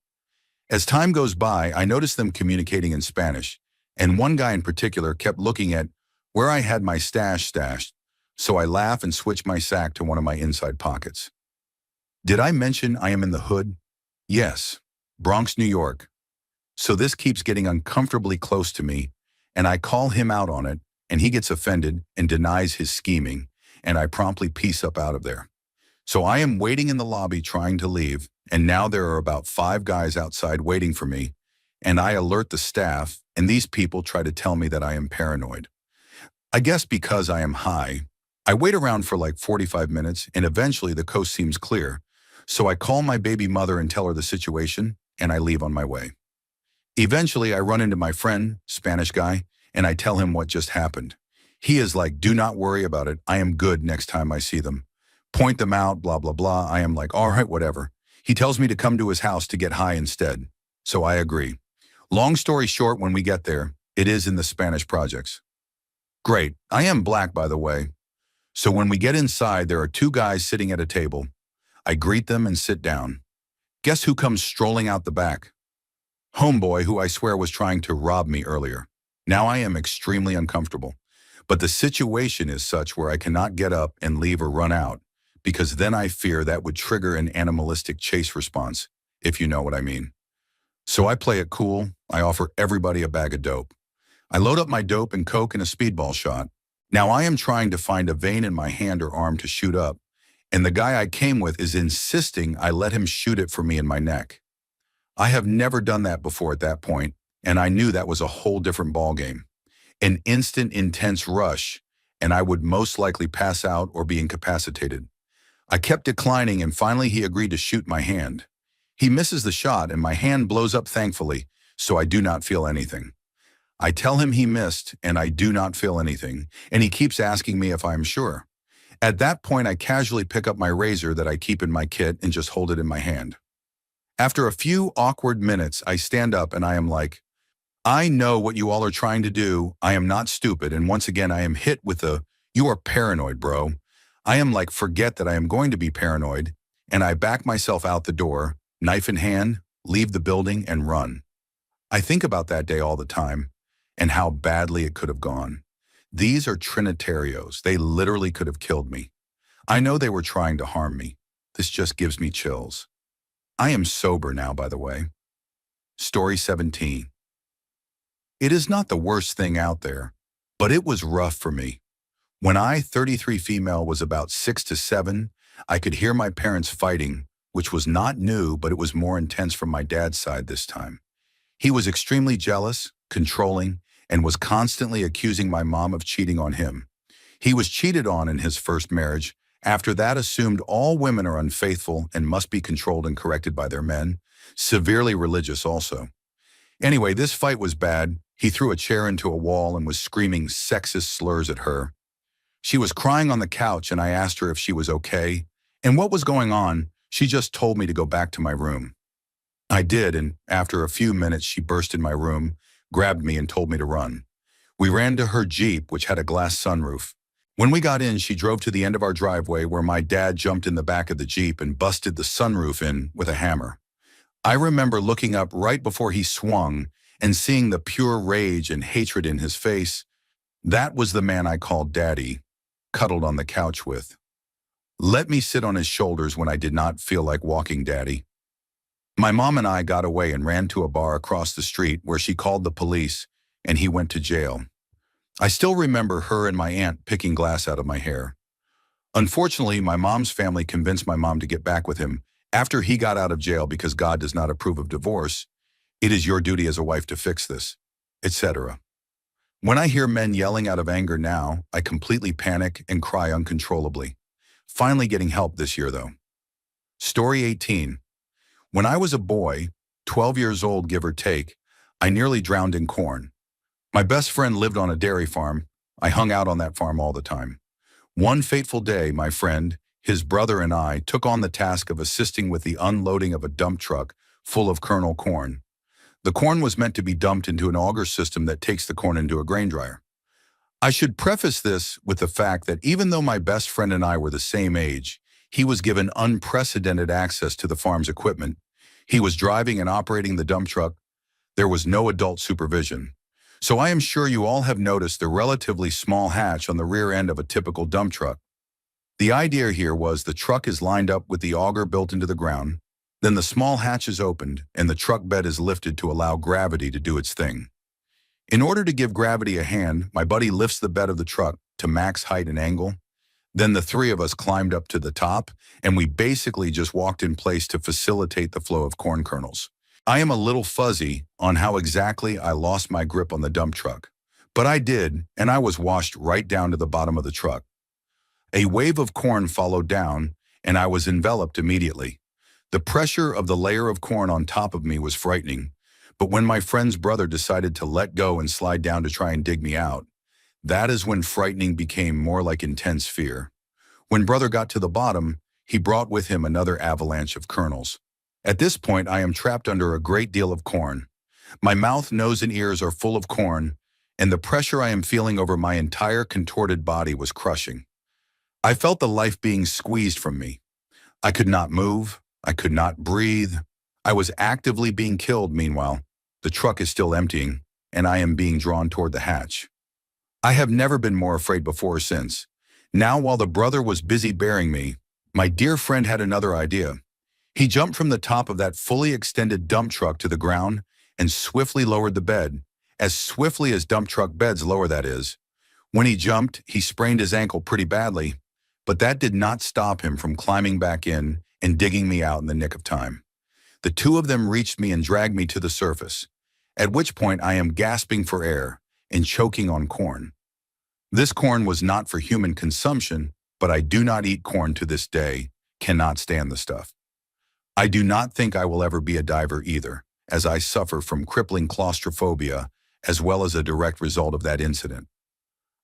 S1: As time goes by, I noticed them communicating in Spanish, and one guy in particular kept looking at where I had my stash stashed, so I laugh and switch my sack to one of my inside pockets. Did I mention I am in the hood? Yes, Bronx, New York. So this keeps getting uncomfortably close to me, and I call him out on it, and he gets offended and denies his scheming, and I promptly peace up out of there. So I am waiting in the lobby trying to leave, and now there are about 5 guys outside waiting for me, and I alert the staff, and these people try to tell me that I am paranoid. I guess because I am high. I wait around for like 45 minutes, and eventually the coast seems clear, so I call my baby mother and tell her the situation, and I leave on my way. Eventually, I run into my friend, Spanish guy, and I tell him what just happened. He is like, do not worry about it, I am good next time I see them. Point them out, blah, blah, blah. I am like, all right, whatever. He tells me to come to his house to get high instead. So I agree. Long story short, when we get there, it is in the Spanish projects. Great. I am black, by the way. So when we get inside, there are 2 guys sitting at a table. I greet them and sit down. Guess who comes strolling out the back? Homeboy, who I swear was trying to rob me earlier. Now I am extremely uncomfortable. But the situation is such where I cannot get up and leave or run out, because then I fear that would trigger an animalistic chase response, if you know what I mean. So I play it cool. I offer everybody a bag of dope. I load up my dope and coke in a speedball shot. Now I am trying to find a vein in my hand or arm to shoot up, and the guy I came with is insisting I let him shoot it for me in my neck. I have never done that before at that point, and I knew that was a whole different ballgame. An instant, intense rush, and I would most likely pass out or be incapacitated. I kept declining, and finally he agreed to shoot my hand. He misses the shot, and my hand blows up thankfully, so I do not feel anything. I tell him he missed, and I do not feel anything, and he keeps asking me if I am sure. At that point, I casually pick up my razor that I keep in my kit and just hold it in my hand. After a few awkward minutes, I stand up and I am like, I know what you all are trying to do. I am not stupid, and once again I am hit with a, you are paranoid, bro. I am like, forget that I am going to be paranoid, and I back myself out the door, knife in hand, leave the building, and run. I think about that day all the time, and how badly it could have gone. These are Trinitarios. They literally could have killed me. I know they were trying to harm me. This just gives me chills. I am sober now, by the way. Story 17. It is not the worst thing out there, but it was rough for me. When I, 33 female, was about 6 to 7, I could hear my parents fighting, which was not new, but it was more intense from my dad's side this time. He was extremely jealous, controlling, and was constantly accusing my mom of cheating on him. He was cheated on in his first marriage. After that, assumed all women are unfaithful and must be controlled and corrected by their men. Severely religious also. Anyway, this fight was bad. He threw a chair into a wall and was screaming sexist slurs at her. She was crying on the couch, and I asked her if she was okay and what was going on. She just told me to go back to my room. I did, and after a few minutes, she burst in my room, grabbed me, and told me to run. We ran to her Jeep, which had a glass sunroof. When we got in, she drove to the end of our driveway where my dad jumped in the back of the Jeep and busted the sunroof in with a hammer. I remember looking up right before he swung and seeing the pure rage and hatred in his face. That was the man I called Daddy, cuddled on the couch with. Let me sit on his shoulders when I did not feel like walking Daddy. My mom and I got away and ran to a bar across the street where she called the police and he went to jail. I still remember her and my aunt picking glass out of my hair. Unfortunately, my mom's family convinced my mom to get back with him after he got out of jail because God does not approve of divorce. It is your duty as a wife to fix this, etc. When I hear men yelling out of anger now, I completely panic and cry uncontrollably. Finally getting help this year though. Story 18. When I was a boy, 12 years old give or take, I nearly drowned in corn. My best friend lived on a dairy farm. I hung out on that farm all the time. One fateful day, my friend, his brother and I took on the task of assisting with the unloading of a dump truck full of kernel corn. The corn was meant to be dumped into an auger system that takes the corn into a grain dryer. I should preface this with the fact that even though my best friend and I were the same age, he was given unprecedented access to the farm's equipment. He was driving and operating the dump truck. There was no adult supervision. So I am sure you all have noticed the relatively small hatch on the rear end of a typical dump truck. The idea here was the truck is lined up with the auger built into the ground, then the small hatch is opened and the truck bed is lifted to allow gravity to do its thing. In order to give gravity a hand, my buddy lifts the bed of the truck to max height and angle. Then the three of us climbed up to the top and we basically just walked in place to facilitate the flow of corn kernels. I am a little fuzzy on how exactly I lost my grip on the dump truck, but I did, and I was washed right down to the bottom of the truck. A wave of corn followed down, and I was enveloped immediately. The pressure of the layer of corn on top of me was frightening, but when my friend's brother decided to let go and slide down to try and dig me out, that is when frightening became more like intense fear. When brother got to the bottom, he brought with him another avalanche of kernels. At this point, I am trapped under a great deal of corn. My mouth, nose, and ears are full of corn, and the pressure I am feeling over my entire contorted body was crushing. I felt the life being squeezed from me. I could not move. I could not breathe. I was actively being killed meanwhile. The truck is still emptying, and I am being drawn toward the hatch. I have never been more afraid before or since. Now, while the brother was busy bearing me, my dear friend had another idea. He jumped from the top of that fully extended dump truck to the ground and swiftly lowered the bed, as swiftly as dump truck beds lower, that is. When he jumped, he sprained his ankle pretty badly, but that did not stop him from climbing back in and digging me out in the nick of time. The two of them reached me and dragged me to the surface, at which point I am gasping for air and choking on corn. This corn was not for human consumption, but I do not eat corn to this day, cannot stand the stuff. I do not think I will ever be a diver either, as I suffer from crippling claustrophobia as well as a direct result of that incident.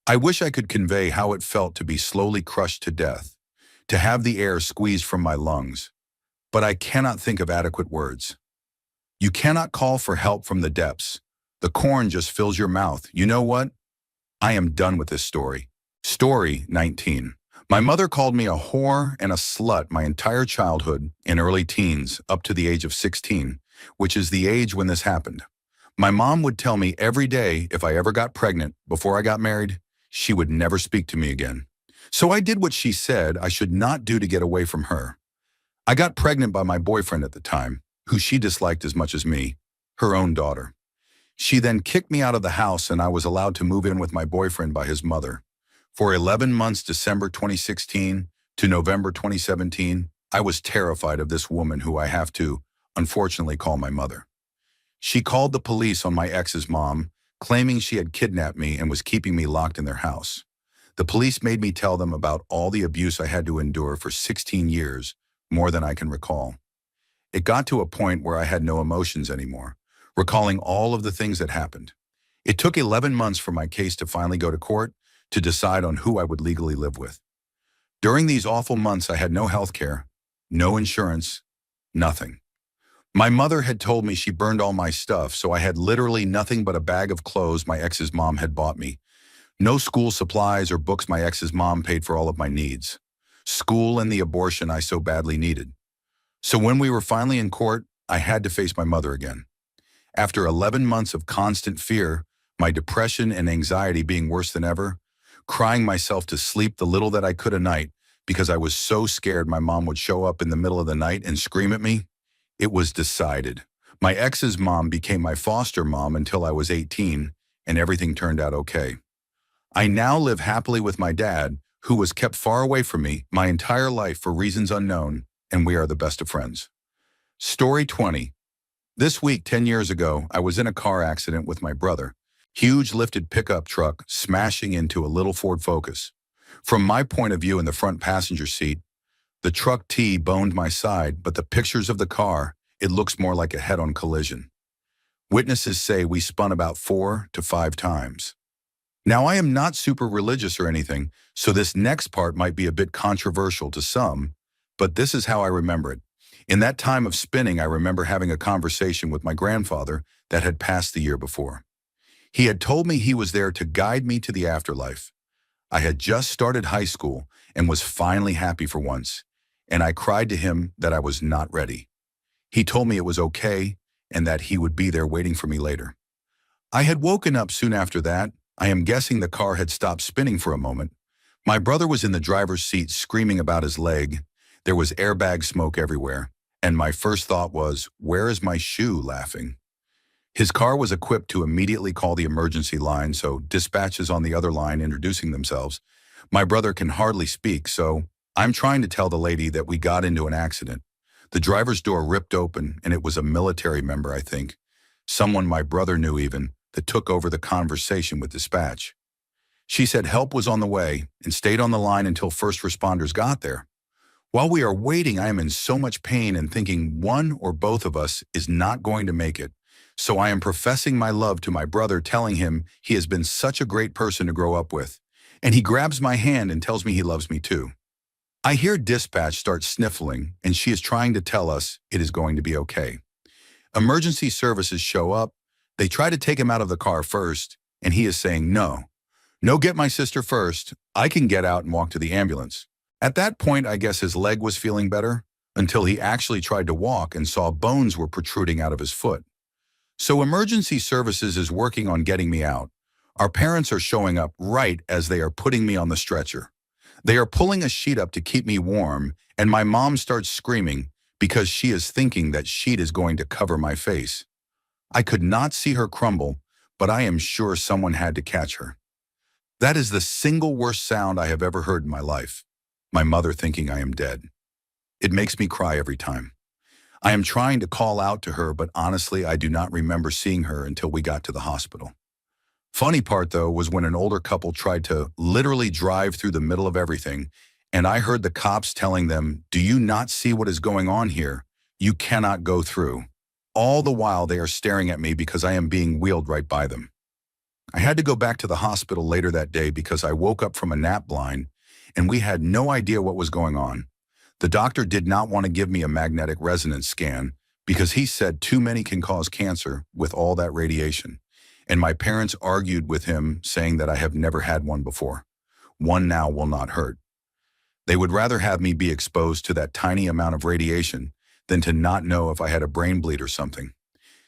S1: I wish I could convey how it felt to be slowly crushed to death, to have the air squeezed from my lungs, but I cannot think of adequate words. You cannot call for help from the depths. The corn just fills your mouth. You know what? I am done with this story. Story 19. My mother called me a whore and a slut my entire childhood and early teens up to the age of 16, which is the age when this happened. My mom would tell me every day if I ever got pregnant before I got married, she would never speak to me again. So I did what she said I should not do to get away from her. I got pregnant by my boyfriend at the time, who she disliked as much as me, her own daughter. She then kicked me out of the house and I was allowed to move in with my boyfriend by his mother. For 11 months, December 2016 to November 2017, I was terrified of this woman who I have to, unfortunately, call my mother. She called the police on my ex's mom, claiming she had kidnapped me and was keeping me locked in their house. The police made me tell them about all the abuse I had to endure for 16 years, more than I can recall. It got to a point where I had no emotions anymore, recalling all of the things that happened. It took 11 months for my case to finally go to court to decide on who I would legally live with. During these awful months, I had no health care, no insurance, nothing. My mother had told me she burned all my stuff, so I had literally nothing but a bag of clothes my ex's mom had bought me. No school supplies or books. My ex's mom paid for all of my needs. School and the abortion I so badly needed. So when we were finally in court, I had to face my mother again. After 11 months of constant fear, my depression and anxiety being worse than ever, crying myself to sleep the little that I could a night because I was so scared my mom would show up in the middle of the night and scream at me, it was decided. My ex's mom became my foster mom until I was 18, and everything turned out okay. I now live happily with my dad, who was kept far away from me my entire life for reasons unknown, and we are the best of friends. Story 20. This week, 10 years ago, I was in a car accident with my brother. Huge lifted pickup truck smashing into a little Ford Focus. From my point of view in the front passenger seat, the truck T-boned my side, but the pictures of the car, it looks more like a head-on collision. Witnesses say we spun about 4 to 5 times. Now, I am not super religious or anything, so this next part might be a bit controversial to some, but this is how I remember it. In that time of spinning, I remember having a conversation with my grandfather that had passed the year before. He had told me he was there to guide me to the afterlife. I had just started high school and was finally happy for once, and I cried to him that I was not ready. He told me it was okay and that he would be there waiting for me later. I had woken up soon after that. I am guessing the car had stopped spinning for a moment. My brother was in the driver's seat screaming about his leg. There was airbag smoke everywhere, and my first thought was, where is my shoe, laughing? His car was equipped to immediately call the emergency line, so dispatch is on the other line introducing themselves. My brother can hardly speak, so I'm trying to tell the lady that we got into an accident. The driver's door ripped open, and it was a military member, I think. Someone my brother knew even, that took over the conversation with dispatch. She said help was on the way and stayed on the line until first responders got there. While we are waiting, I am in so much pain and thinking one or both of us is not going to make it. So I am professing my love to my brother, telling him he has been such a great person to grow up with. And he grabs my hand and tells me he loves me too. I hear dispatch start sniffling, and she is trying to tell us it is going to be okay. Emergency services show up. They try to take him out of the car first, and he is saying, no, get my sister first. I can get out and walk to the ambulance. At that point, I guess his leg was feeling better, until he actually tried to walk and saw bones were protruding out of his foot. So emergency services is working on getting me out. Our parents are showing up right as they are putting me on the stretcher. They are pulling a sheet up to keep me warm, and my mom starts screaming because she is thinking that sheet is going to cover my face. I could not see her crumble, but I am sure someone had to catch her. That is the single worst sound I have ever heard in my life. My mother thinking I am dead. It makes me cry every time. I am trying to call out to her, but honestly, I do not remember seeing her until we got to the hospital. Funny part, though, was when an older couple tried to literally drive through the middle of everything, and I heard the cops telling them, do you not see what is going on here? You cannot go through. All the while they are staring at me because I am being wheeled right by them. I had to go back to the hospital later that day because I woke up from a nap blind and we had no idea what was going on. The doctor did not want to give me a magnetic resonance scan because he said too many can cause cancer with all that radiation. And my parents argued with him, saying that I have never had one before. One now will not hurt. They would rather have me be exposed to that tiny amount of radiation than to not know if I had a brain bleed or something.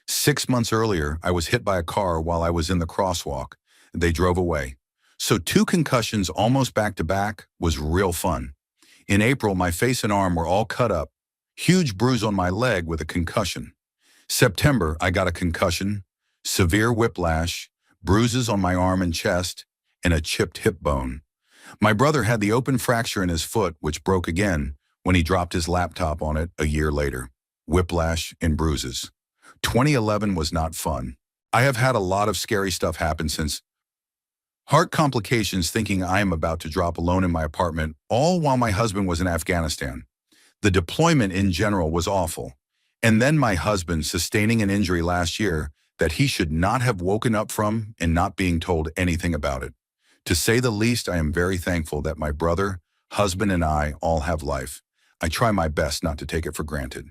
S1: 6 months earlier, I was hit by a car while I was in the crosswalk. They drove away. So 2 concussions almost back to back was real fun. In April, my face and arm were all cut up, huge bruise on my leg with a concussion. September, I got a concussion, severe whiplash, bruises on my arm and chest, and a chipped hip bone. My brother had the open fracture in his foot, which broke again when he dropped his laptop on it a year later. Whiplash and bruises. 2011 was not fun. I have had a lot of scary stuff happen since. Heart complications, thinking I am about to drop alone in my apartment, all while my husband was in Afghanistan. The deployment in general was awful. And then my husband sustaining an injury last year that he should not have woken up from and not being told anything about it. To say the least, I am very thankful that my brother, husband, and I all have life. I try my best not to take it for granted.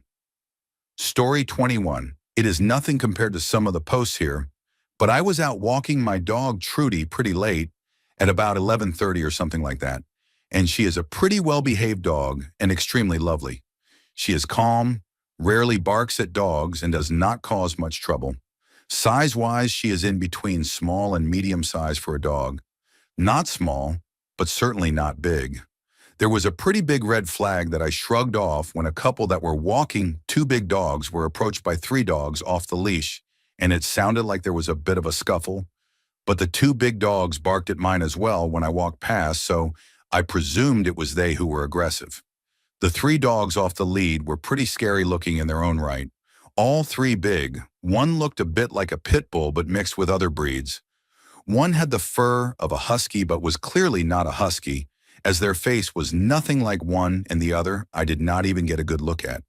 S1: Story Story 21. It is nothing compared to some of the posts here, but I was out walking my dog Trudy pretty late, at about 11:30 or something like that, and she is a pretty well-behaved dog and extremely lovely. She is calm, rarely barks at dogs, and does not cause much trouble. Size-wise, she is in between small and medium size for a dog. Not small, but certainly not big. There was a pretty big red flag that I shrugged off when a couple that were walking two big dogs were approached by three dogs off the leash, and it sounded like there was a bit of a scuffle, but the two big dogs barked at mine as well when I walked past, so I presumed it was they who were aggressive. The three dogs off the lead were pretty scary looking in their own right. All three big. One looked a bit like a pit bull but mixed with other breeds. One had the fur of a husky but was clearly not a husky, as their face was nothing like one, and the other I did not even get a good look at.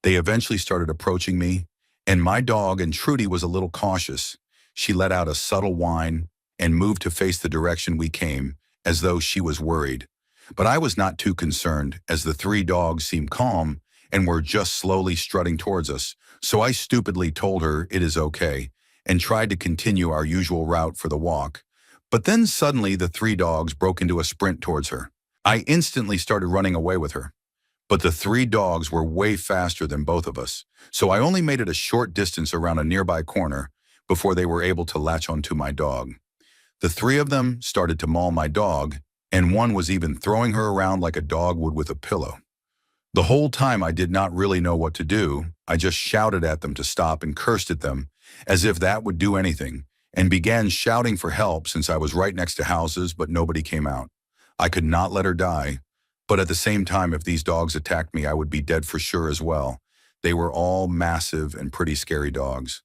S1: They eventually started approaching me, and my dog, and Trudy, was a little cautious. She let out a subtle whine and moved to face the direction we came, as though she was worried. But I was not too concerned, as the three dogs seemed calm and were just slowly strutting towards us, so I stupidly told her it is okay, and tried to continue our usual route for the walk. But then suddenly the three dogs broke into a sprint towards her. I instantly started running away with her. But the three dogs were way faster than both of us, so I only made it a short distance around a nearby corner before they were able to latch onto my dog. The three of them started to maul my dog, and one was even throwing her around like a dog would with a pillow. The whole time I did not really know what to do. I just shouted at them to stop and cursed at them, as if that would do anything, and began shouting for help since I was right next to houses, but nobody came out. I could not let her die, but at the same time, if these dogs attacked me, I would be dead for sure as well. They were all massive and pretty scary dogs.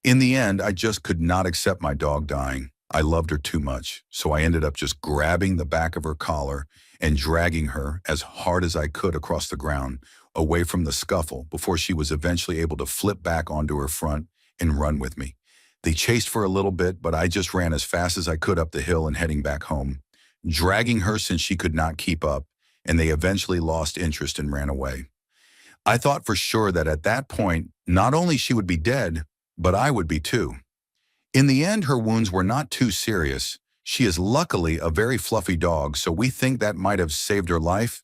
S1: In the end, I just could not accept my dog dying. I loved her too much, so I ended up just grabbing the back of her collar and dragging her as hard as I could across the ground, away from the scuffle, before she was eventually able to flip back onto her front and run with me. They chased for a little bit, but I just ran as fast as I could up the hill and heading back home, dragging her since she could not keep up, and they eventually lost interest and ran away. I thought for sure that at that point, not only she would be dead, but I would be too. In the end, her wounds were not too serious. She is luckily a very fluffy dog, so we think that might have saved her life.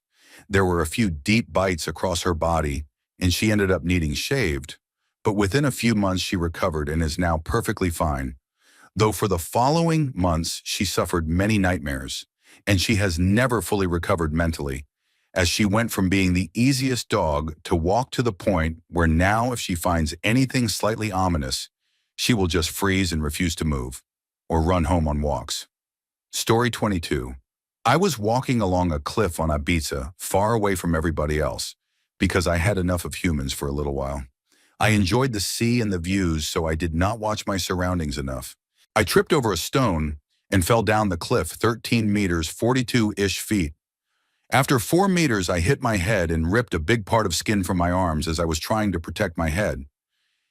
S1: There were a few deep bites across her body, and she ended up needing shaved. But within a few months, she recovered and is now perfectly fine. Though for the following months, she suffered many nightmares, and she has never fully recovered mentally, as she went from being the easiest dog to walk to the point where now if she finds anything slightly ominous, she will just freeze and refuse to move, or run home on walks. Story 22. I was walking along a cliff on Ibiza, far away from everybody else, because I had enough of humans for a little while. I enjoyed the sea and the views, so I did not watch my surroundings enough. I tripped over a stone and fell down the cliff 13 meters, 42-ish feet. After 4 meters, I hit my head and ripped a big part of skin from my arms as I was trying to protect my head.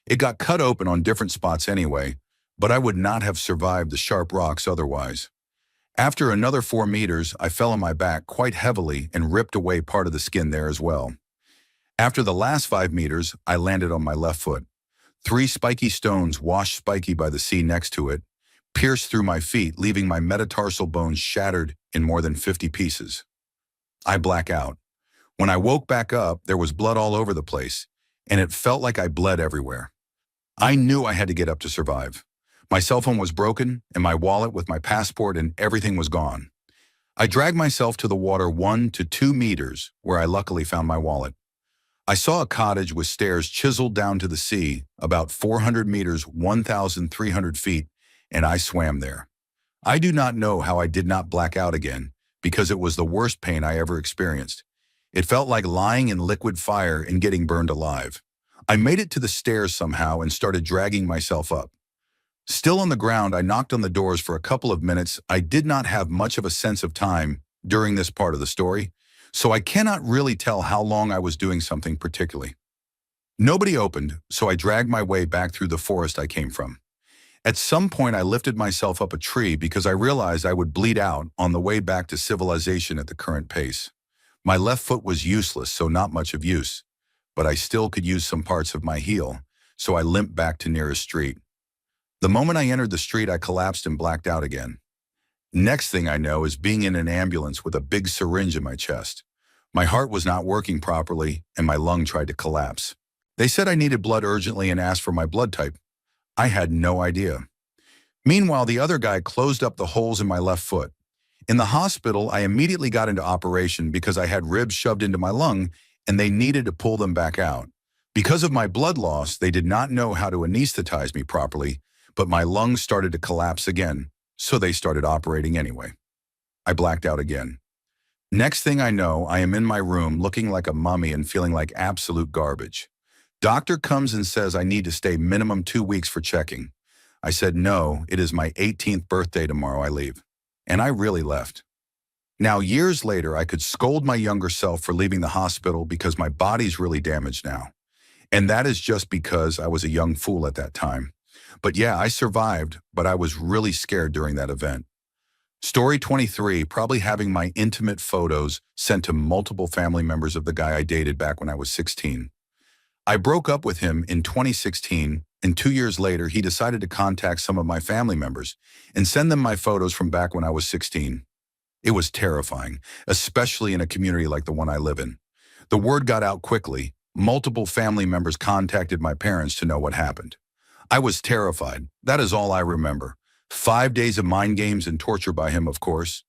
S1: It got cut open on different spots anyway, but I would not have survived the sharp rocks otherwise. After another 4 meters, I fell on my back quite heavily and ripped away part of the skin there as well. After the last 5 meters, I landed on my left foot. 3 spiky stones, washed spiky by the sea next to it, pierced through my feet, leaving my metatarsal bones shattered in more than 50 pieces. I black out. When I woke back up, there was blood all over the place, and it felt like I bled everywhere. I knew I had to get up to survive. My cell phone was broken, and my wallet with my passport and everything was gone. I dragged myself to the water 1 to 2 meters, where I luckily found my wallet. I saw a cottage with stairs chiseled down to the sea, about 400 meters, 1,300 feet, and I swam there. I do not know how I did not black out again, because it was the worst pain I ever experienced. It felt like lying in liquid fire and getting burned alive. I made it to the stairs somehow and started dragging myself up. Still on the ground, I knocked on the doors for a couple of minutes. I did not have much of a sense of time during this part of the story, so I cannot really tell how long I was doing something particularly. Nobody opened, so I dragged my way back through the forest I came from. At some point, I lifted myself up a tree because I realized I would bleed out on the way back to civilization at the current pace. My left foot was useless, so not much of use. but I still could use some parts of my heel, so I limped back to nearest street. The moment I entered the street, I collapsed and blacked out again. Next thing I know is being in an ambulance with a big syringe in my chest. My heart was not working properly, and my lung tried to collapse. They said I needed blood urgently and asked for my blood type. I had no idea. Meanwhile, the other guy closed up the holes in my left foot. In the hospital, I immediately got into operation because I had ribs shoved into my lung and they needed to pull them back out. Because of my blood loss, they did not know how to anesthetize me properly, but my lungs started to collapse again, so they started operating anyway. I blacked out again. Next thing I know, I am in my room looking like a mummy and feeling like absolute garbage. Doctor comes and says I need to stay minimum 2 weeks for checking. I said no, it is my 18th birthday tomorrow I leave. And I really left. Now, years later, I could scold my younger self for leaving the hospital because my body's really damaged now. And that is just because I was a young fool at that time. But yeah, I survived, but I was really scared during that event. Story 23, probably having my intimate photos sent to multiple family members of the guy I dated back when I was 16. I broke up with him in 2016, and 2 years later, he decided to contact some of my family members and send them my photos from back when I was 16. It was terrifying, especially in a community like the one I live in. The word got out quickly. Multiple family members contacted my parents to know what happened. I was terrified. That is all I remember. 5 days of mind games and torture by him, of course.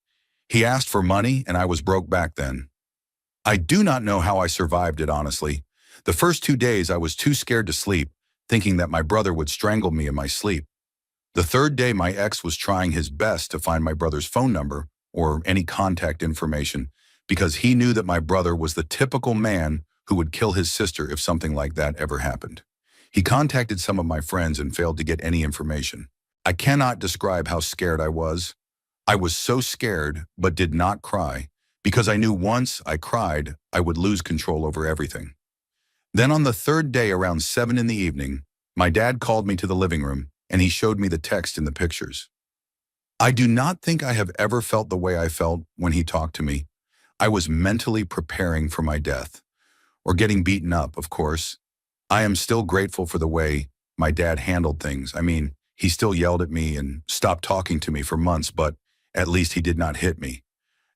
S1: He asked for money, and I was broke back then. I do not know how I survived it, honestly. The first 2 days, I was too scared to sleep, thinking that my brother would strangle me in my sleep. The third day, my ex was trying his best to find my brother's phone number or any contact information because he knew that my brother was the typical man who would kill his sister if something like that ever happened. He contacted some of my friends and failed to get any information. I cannot describe how scared I was. I was so scared, but did not cry, because I knew once I cried, I would lose control over everything. Then on the third day around 7 in the evening, my dad called me to the living room and he showed me the text in the pictures. I do not think I have ever felt the way I felt when he talked to me. I was mentally preparing for my death, or getting beaten up, of course. I am still grateful for the way my dad handled things. I mean, he still yelled at me and stopped talking to me for months, but at least he did not hit me.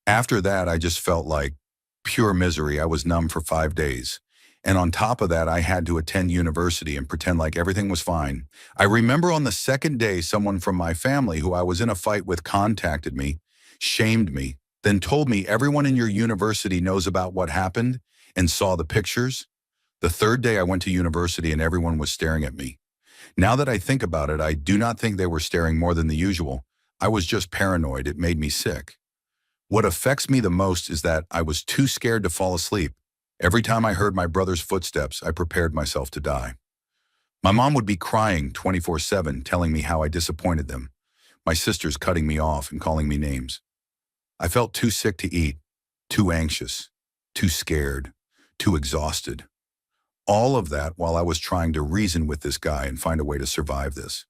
S1: After that, I just felt like pure misery. I was numb for 5 days. And on top of that, I had to attend university and pretend like everything was fine. I remember on the second day, someone from my family who I was in a fight with contacted me, shamed me, then told me everyone in your university knows about what happened and saw the pictures. The third day I went to university and everyone was staring at me. Now that I think about it, I do not think they were staring more than the usual. I was just paranoid. It made me sick. What affects me the most is that I was too scared to fall asleep. Every time I heard my brother's footsteps, I prepared myself to die. My mom would be crying 24/7, telling me how I disappointed them. My sisters cutting me off and calling me names. I felt too sick to eat, too anxious, too scared, too exhausted. All of that while I was trying to reason with this guy and find a way to survive this.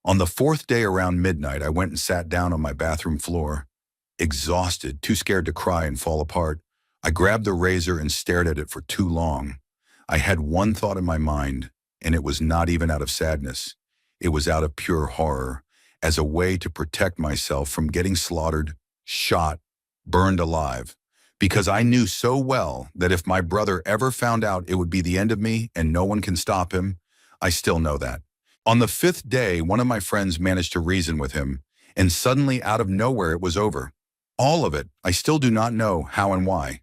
S1: On the fourth day around midnight, I went and sat down on my bathroom floor, exhausted, too scared to cry and fall apart. I grabbed the razor and stared at it for too long. I had one thought in my mind, and it was not even out of sadness. It was out of pure horror, as a way to protect myself from getting slaughtered, shot, burned alive. Because I knew so well that if my brother ever found out, it would be the end of me and no one can stop him. I still know that. On the 5th day, one of my friends managed to reason with him, and suddenly out of nowhere it was over. All of it. I still do not know how and why.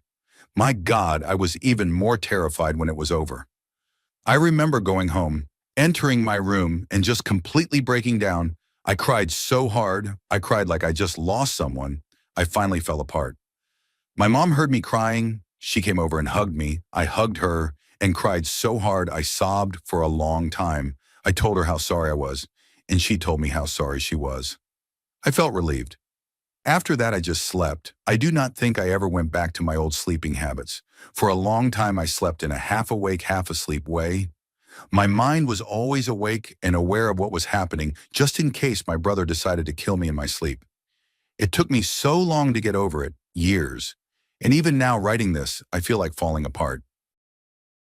S1: My God, I was even more terrified when it was over. I remember going home, entering my room, and just completely breaking down. I cried so hard. I cried like I just lost someone. I finally fell apart. My mom heard me crying. She came over and hugged me. I hugged her and cried so hard I sobbed for a long time. I told her how sorry I was, and she told me how sorry she was. I felt relieved. After that, I just slept. I do not think I ever went back to my old sleeping habits. For a long time, I slept in a half-awake, half-asleep way. My mind was always awake and aware of what was happening, just in case my brother decided to kill me in my sleep. It took me so long to get over it, years. And even now, writing this, I feel like falling apart.